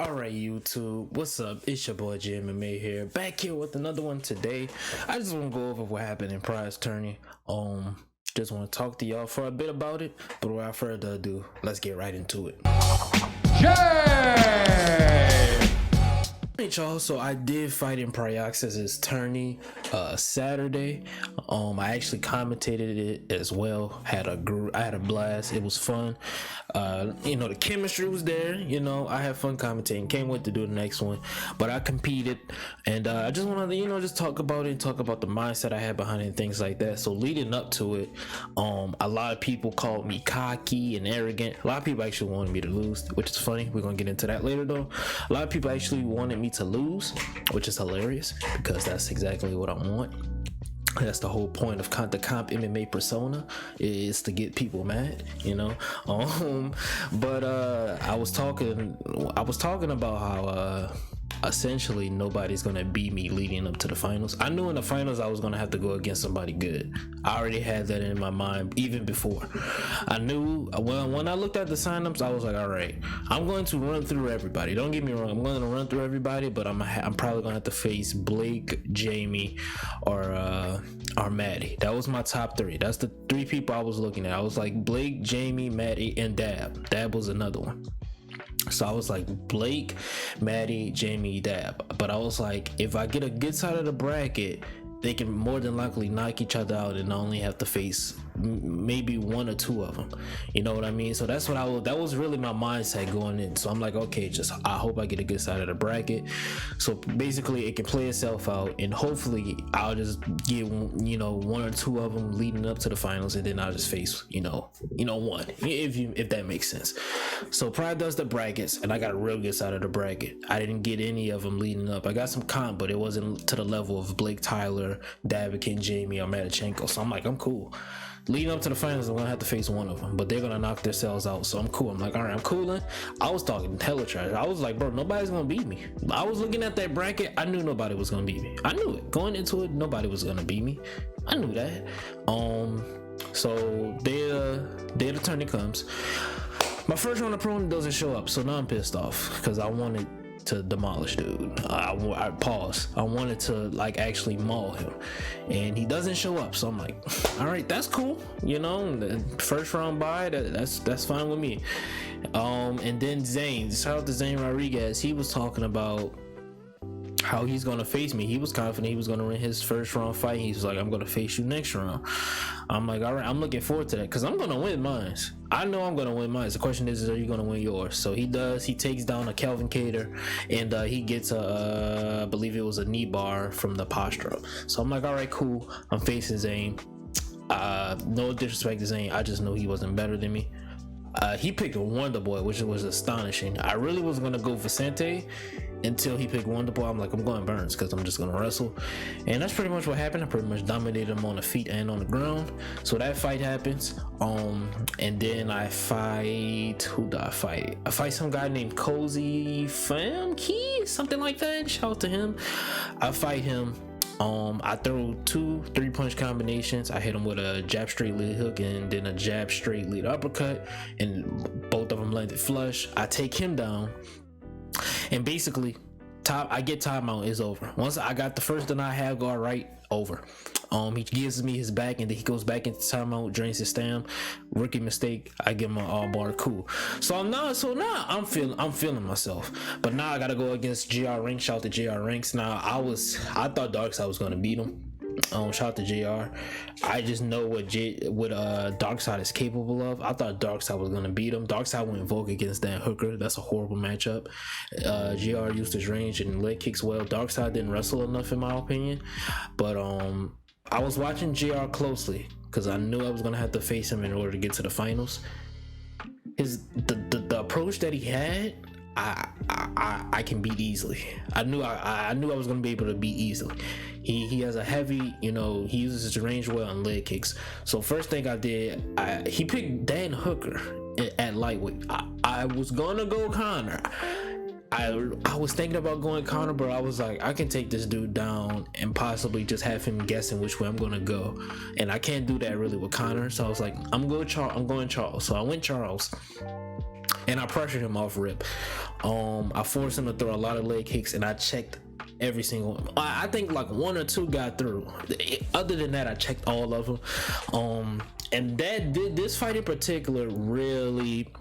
Alright, YouTube, what's up? It's your boy JMMA here, back here with another one today. I just want to go over what happened in prize tourney. Just want to talk to y'all for a bit about it, but without further ado, let's get right into it. Hey y'all, so I did fight in Priox's tourney Saturday. I actually commentated it as well. I had a blast. It was fun. The chemistry was there. I had fun commentating. Can't wait to do the next one. But I competed, and I just wanted to just talk about it, talk about the mindset I had behind it and things like that. So leading up to it, a lot of people called me cocky and arrogant. A lot of people actually wanted me to lose, which is funny. We're gonna get into that later though. A lot of people actually wanted me to lose, which is hilarious because that's exactly what I want. That's the whole point of the comp MMA persona, is to get people mad, but I was talking about how essentially nobody's gonna beat me leading up to the finals. I knew in the finals I was gonna have to go against somebody good. I already had that in my mind even before. I knew when I looked at the signups, I was like, all right, I'm going to run through everybody. Don't get me wrong, I'm going to run through everybody, but I'm probably gonna have to face Blake, Jamie, or Maddie. That was my top three. That's the three people I was looking at. I was like Blake, Jamie, Maddie, and Dab. Dab was another one. So I was like Blake, Maddie, Jamie, Dab. But I was like, if I get a good side of the bracket, they can more than likely knock each other out and only have to face maybe one or two of them. You know what I mean? So that's what that was really my mindset going in. So I'm like, okay, I hope I get a good side of the bracket. So basically it can play itself out, and hopefully I'll just get one or two of them leading up to the finals, and then I'll just face one, if that makes sense. So Pride does the brackets, and I got a real good side of the bracket. I didn't get any of them leading up. I got some comp, but it wasn't to the level of Blake, Tyler, Davikin, Jamie, or Matachenko. So I'm like, I'm cool. Leading up to the finals, I'm gonna have to face one of them, but they're gonna knock themselves out. So I'm cool. I'm like, all right, I'm cooling. I was talking hella trash. I was like, bro, nobody's gonna beat me. I was looking at that bracket. I knew nobody was gonna beat me. I knew it going into it. Nobody was gonna beat me. I knew that. So the tourney comes. My first round opponent doesn't show up, so now I'm pissed off because I wanted to demolish dude. I wanted to actually maul him, and he doesn't show up. So I'm like, all right, that's cool. The first round bye, that's fine with me. And then Zane, shout out to Zane Rodriguez. He was talking about how he's gonna face me. He was confident he was gonna win his first round fight. He was like, I'm gonna face you next round. I'm like, all right, I'm looking forward to that because I'm gonna win mine. I know I'm gonna win mine. The question is are you gonna win yours? So he does. He takes down a Kelvin Cater, and he gets I believe it was a knee bar from the posture. So I'm like, all right, cool. I'm facing Zane. No disrespect to Zane, I just know he wasn't better than me. He picked a Wonder Boy, which was astonishing. I really was gonna go Vicente until he picked Wonder Boy. I'm like, I'm going Burns because I'm just gonna wrestle, and that's pretty much what happened. I pretty much dominated him on the feet and on the ground. So that fight happens, and then I fight. Who do I fight? I fight some guy named Cozy Famke, something like that. Shout out to him. I fight him. I throw 2 3-punch combinations. I hit him with a jab straight lead hook and then a jab straight lead uppercut, and both of them landed flush. I take him down, and basically I get timeout. Is over. Once I got the first deny half guard right, over. He gives me his back, and then he goes back into timeout, drains his stam. Rookie mistake. I give him an all bar. Cool. So now I'm feeling myself. But now I gotta go against JR Ranks. Shout out to JR Ranks. Now I thought Darkside was gonna beat him. Shout out to JR. I just know what Darkside is capable of. I thought Darkside was gonna beat him. Darkside went Volk against Dan Hooker. That's a horrible matchup. JR used his range and leg kicks well. Darkside didn't wrestle enough in my opinion. But I was watching JR closely because I knew I was gonna have to face him in order to get to the finals. The approach that he had, I can beat easily. I knew I was gonna be able to beat easily. He has a heavy, he uses his range well on leg kicks. So first thing I did, he picked Dan Hooker at lightweight. I was gonna go Connor. I was thinking about going Connor, but I was like, I can take this dude down and possibly just have him guessing which way I'm gonna go, and I can't do that really with Connor. So I was like, I'm going Charles. So I went Charles. and I pressured him off rip. I forced him to throw a lot of leg kicks, and I checked every single one. I think like one or two got through. Other than that, I checked all of them. And this fight in particular really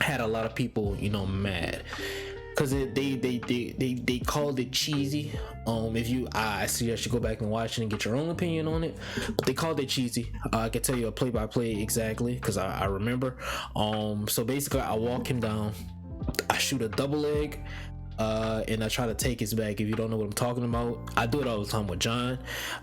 had a lot of people, mad. Because they called it cheesy. I suggest you go back and watch it and get your own opinion on it. But they called it cheesy. I can tell you a play-by-play exactly because I remember. So basically, I walk him down. I shoot a double leg. And I try to take his back. If you don't know what I'm talking about, I do it all the time with John.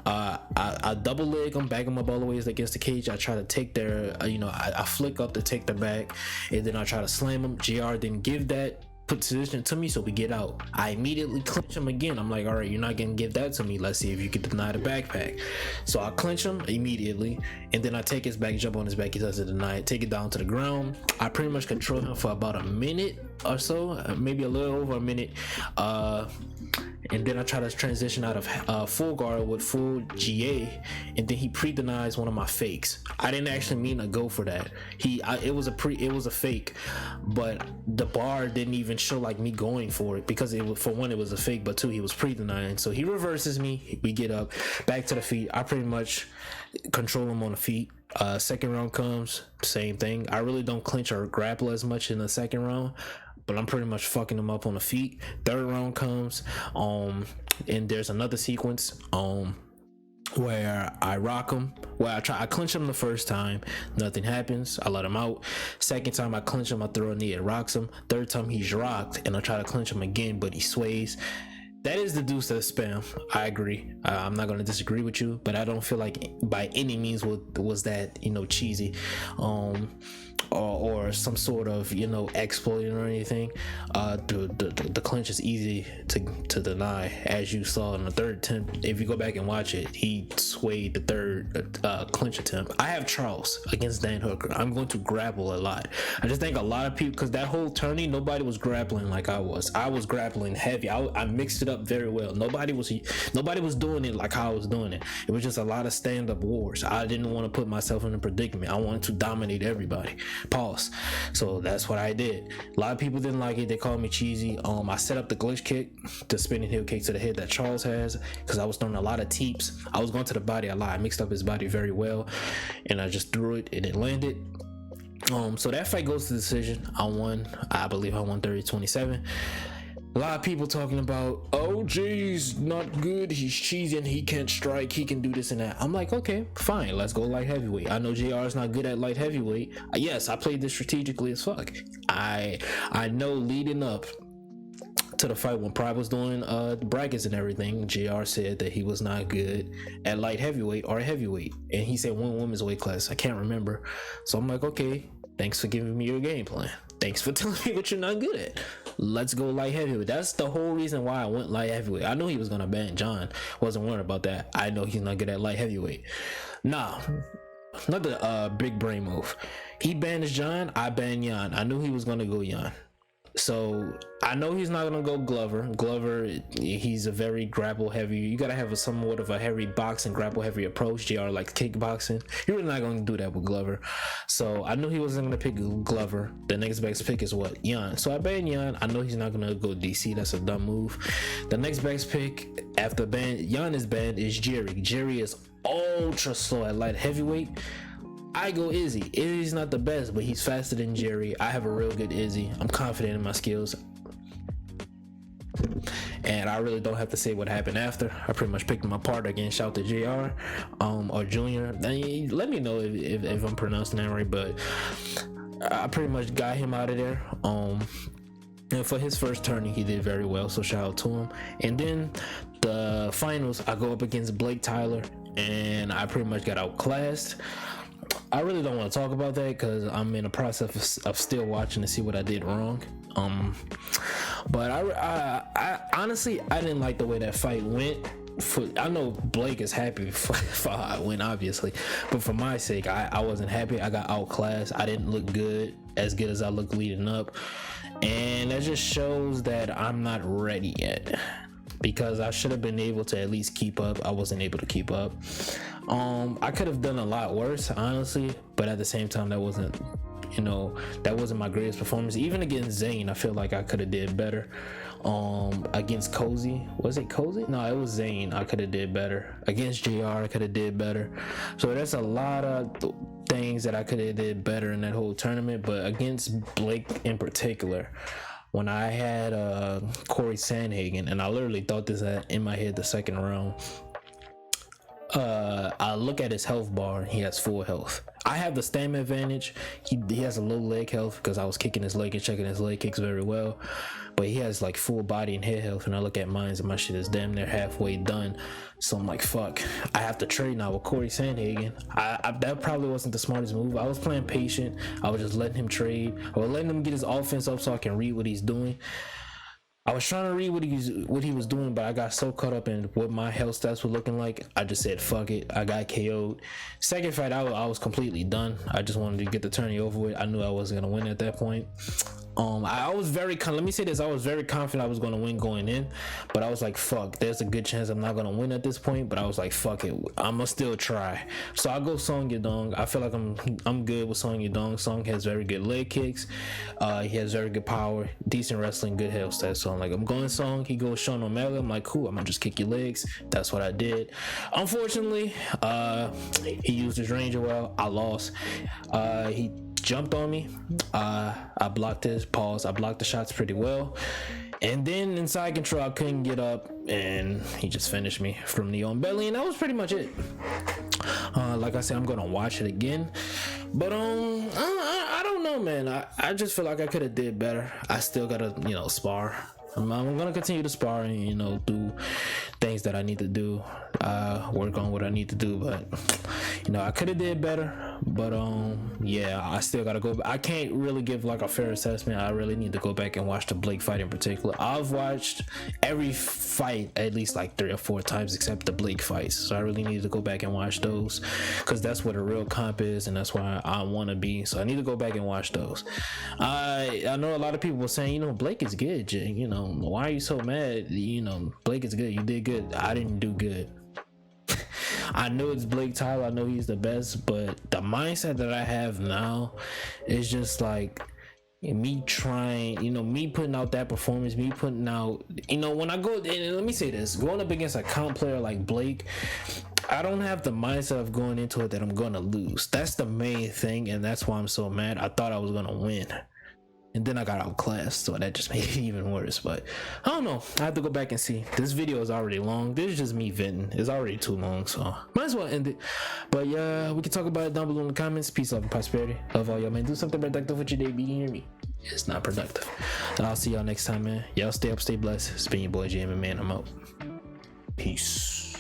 I double leg him, back him up all the way against the cage. I try to take their, I flick up to take their back, and then I try to slam him. JR didn't give that position to me, so we get out. I immediately clinch him again. I'm like, all right, you're not gonna give that to me. Let's see if you can deny the backpack. So I clinch him immediately, and then I take his back, jump on his back. He doesn't deny it, take it down to the ground. I pretty much control him for about a minute or so, maybe a little over a minute, and then I try to transition out of full guard with full GA, and then he pre-denies one of my fakes. I didn't actually mean to go for that. It was a fake, but the bar didn't even show like me going for it, because for one, it was a fake, but two, he was pre-denying. So he reverses me, we get up back to the feet. I pretty much control him on the feet. Second round comes, same thing. I really don't clinch or grapple as much in the second round, but I'm pretty much fucking him up on the feet. Third round comes, and there's another sequence where I rock him. I clinch him the first time, nothing happens. I let him out. Second time I clinch him, I throw a knee, it rocks him. Third time he's rocked, and I try to clinch him again, but he sways. That is the deuce of spam. I agree. I'm not going to disagree with you, but I don't feel like by any means was that, cheesy, or some sort of, exploit or anything. The clinch is easy to deny, as you saw in the third attempt. If you go back and watch it, he swayed the third clinch attempt. I have Charles against Dan Hooker. I'm going to grapple a lot. I just think a lot of people, because that whole tourney, nobody was grappling like I was. I was grappling heavy. I mixed it up very well. Nobody was doing it like how I was doing it. It was just a lot of stand-up wars. I didn't want to put myself in a predicament. I wanted to dominate everybody. Pause. So that's what I did. A lot of people didn't like it. They called me cheesy. I set up the glitch kick, the spinning heel kick to the head that Charles has, because I was throwing a lot of teeps. I was going to the body a lot. I mixed up his body very well, and I just threw it and it landed. So that fight goes to decision. I won. I believe I won 30-27. A lot of people talking about, oh geez, not good, he's cheesy and he can't strike, he can do this and that. I'm like, okay, fine, let's go light heavyweight. I know JR is not good at light heavyweight. Yes, I played this strategically as fuck. I know leading up to the fight when Pride was doing the brackets and everything, JR said that he was not good at light heavyweight or heavyweight, and he said one women's weight class. I can't remember. So I'm like, okay, thanks for giving me your game plan. Thanks for telling me what you're not good at. Let's go light heavyweight. That's the whole reason why I went light heavyweight. I knew he was gonna ban John. Wasn't worried about that. I know he's not good at light heavyweight. Nah, another big brain move. He banned John. I banned Jan. I knew he was gonna go Jan. So I know he's not gonna go Glover. Glover, he's a very grapple heavy. You gotta have somewhat of a heavy boxing, grapple heavy approach. JR likes kickboxing. You're really not gonna do that with Glover. So I knew he wasn't gonna pick Glover. The next best pick is what? Jan. So I banned Jan. I know he's not gonna go DC. That's a dumb move. The next best pick after Jan is banned is Jerry. Jerry is ultra slow at light heavyweight. I go Izzy. Izzy's not the best, but he's faster than Jerry. I have a real good Izzy. I'm confident in my skills. And I really don't have to say what happened after. I pretty much picked him apart again. Shout to JR or Junior. Let me know if I'm pronouncing that right, but I pretty much got him out of there. And for his first tourney, he did very well, so shout out to him. And then the finals, I go up against Blake Tyler, and I pretty much got outclassed. I really don't want to talk about that because I'm in a process of still watching to see what I did wrong. But I honestly, I didn't like the way that fight went. I know Blake is happy for how I win, obviously, but for my sake, I wasn't happy. I got outclassed. I didn't look as good as I looked leading up, and that just shows that I'm not ready yet. Because I should have been able to at least keep up. I wasn't able to keep up. I could have done a lot worse, honestly, but at the same time, that wasn't You know, that wasn't my greatest performance. Even against Zayn, I feel like I could have did better. Against Cozy, was it Cozy? No, it was Zayn. I could have did better. Against JR, I could have did better. So there's a lot of things that I could have did better in that whole tournament. But against Blake in particular, when I had Corey Sandhagen, and I literally thought this in my head the second round, I look at his health bar. He has full health. I have the stamina advantage. He has a low leg health because I was kicking his leg and checking his leg kicks very well. But he has like full body and head health, and I look at mine and my shit is damn near halfway done. So I'm like, fuck, I have to trade now with Corey Sandhagen. That probably wasn't the smartest move. I was playing patient. I was just letting him trade. I was letting him get his offense up so I can read what he's doing. I was trying to read what he was doing, but I got so caught up in what my health stats were looking like. I just said, fuck it. I got KO'd. Second fight, I was completely done. I just wanted to get the tourney over with. I knew I wasn't going to win at that point. I was very let me say this, I was very confident I was going to win going in, but I was like, fuck, there's a good chance I'm not going to win at this point. But I was like, fuck it, I'm gonna still try. So I go Song Yadong. I feel like I'm good with Song Yadong. Song has very good leg kicks, he has very good power, decent wrestling, good health stats. So I'm like, I'm going Song. He goes Sean O'Malley. I'm like, cool, I'm gonna just kick your legs. That's what I did. Unfortunately, he used his ranger well. I lost. He jumped on me. I blocked his pause. I blocked the shots pretty well, and then in side control I couldn't get up, and he just finished me from knee on belly, and that was pretty much it. Like I said, I'm gonna watch it again, but I don't know, man. I just feel like I could have did better. I still gotta spar. I'm gonna continue to spar and do things that I need to do, work on what I need to do. But I could have did better. But yeah, I still gotta go. I can't really give like a fair assessment. I really need to go back and watch the Blake fight in particular. I've watched every fight at least like 3 or 4 times except the Blake fights, so I really need to go back and watch those, because that's where the real comp is, and that's why I want to be. So I need to go back and watch those. I know a lot of people were saying, Blake is good, Jay. Why are you so mad? Blake is good. You did good. I didn't do good. I know it's Blake Tyler. I know he's the best, but the mindset that I have now is just like me trying, me putting out that performance, me putting out, when I go, and let me say this, going up against a comp player like Blake, I don't have the mindset of going into it that I'm going to lose. That's the main thing, and that's why I'm so mad. I thought I was going to win, and then I got outclassed, so that just made it even worse. But I don't know, I have to go back and see. This video is already long. This is just me venting. It's already too long, so might as well end it. But yeah, we can talk about it down below in the comments. Peace, love, and prosperity. Love all y'all, man. Do something productive with your day. Be hearing me. It's not productive. And I'll see y'all next time, man. Y'all stay up, stay blessed. It's been your boy JM, man. I'm out. Peace.